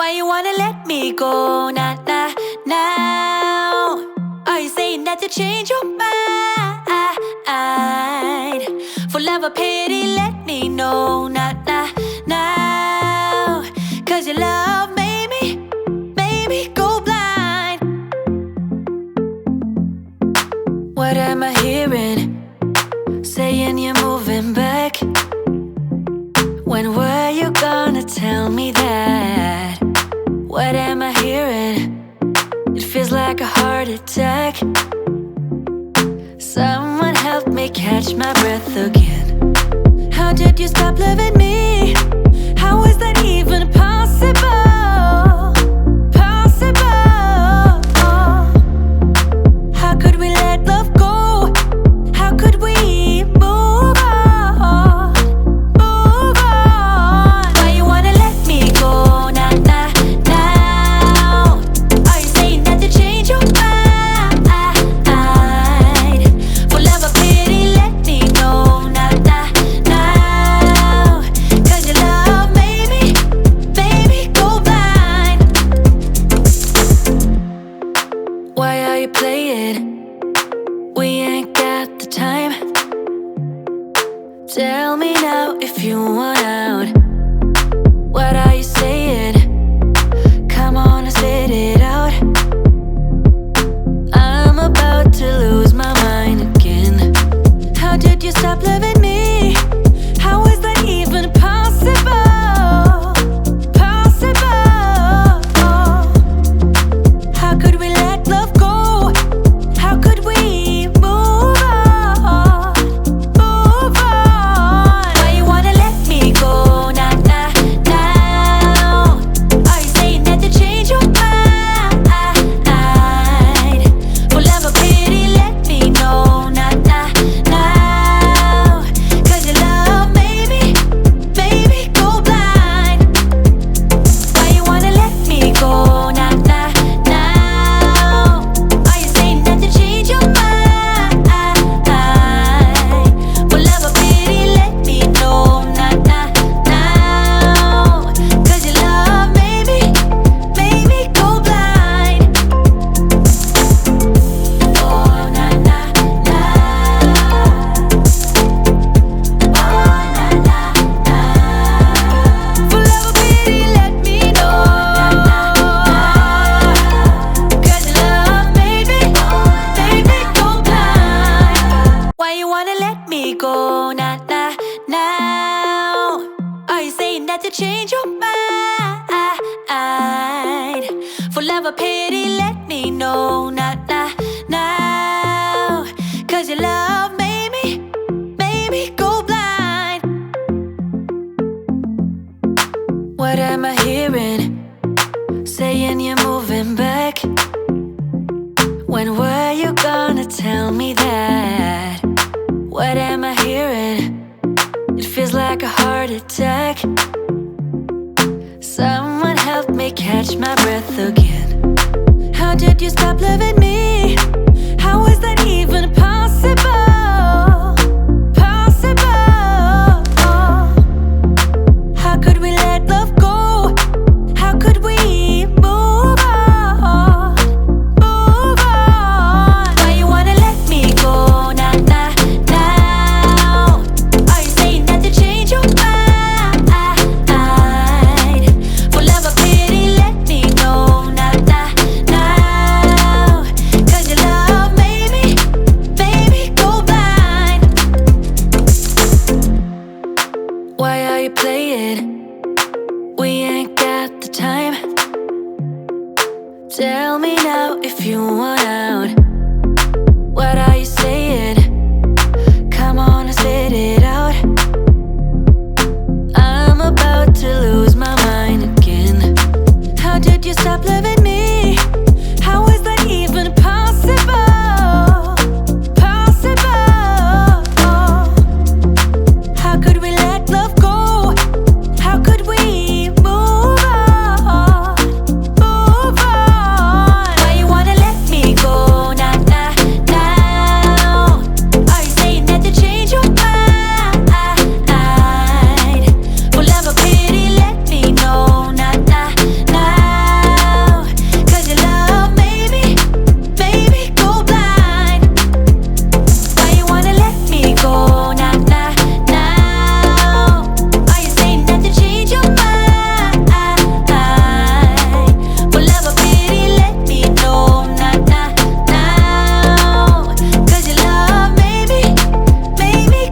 Why you wanna let me go? Nah, nah, now. Are you saying that you change your mind? For love or pity, let me know. Nah, nah, now. 'Cause your love made me go blind. What am I hearing? Saying you're moving back. When were you gonna tell me that? What am I hearing? It feels like a heart attack. Someone help me catch my breath again. How did you stop loving me? How is that even possible? Possible. How could we let love go? How could we move on? Move on. Why you wanna let me go? Nah, nah, now. Are you saying that to change your mind? For love or pity, let me know. Nah, nah, now. 'Cause your love made me go blind. Why are you playing? We ain't got the time. Tell me now if you want out. What are you saying? Come on and spit it out. I'm about to lose my mind again. How did you stop loving me? How is that even possible? Possible. How could we let love go? How could we move on? Move on. Why you wanna let me go? Nah, nah, now. Are you saying that to change your mind? For love or pity, let me know. Nah, nah, now. 'Cause your love made me go blind. Why you wanna let me go? Nah, nah, now. Are you saying that to change your mind? For love or pity, let me know. Nah, nah, now. 'Cause your love made me go blind. Oh, nah, nah, now. Oh, nah, nah, now. For love or pity, let me know. Cause your love made me go blind. Why you wanna let me go? Nah, nah, now. Are you saying that to change your mind? For love or pity, let me know. Nah, nah, now. 'Cause your love made me go blind. What am I hearing? Saying you're moving back. When were you gonna tell me that? What am I hearing? It feels like a heart attack. Someone help me catch my breath again. How did you stop loving me? How is that even possible? Possible. How could we let love go? How could we move on? Move on. Why you wanna let me go? Nah, nah, now. Are you saying that to change your mind? For love or pity, let me know. Nah, nah, now. 'Cause your love made me go blind. Why are you playing? We ain't got the time. Tell me now if you want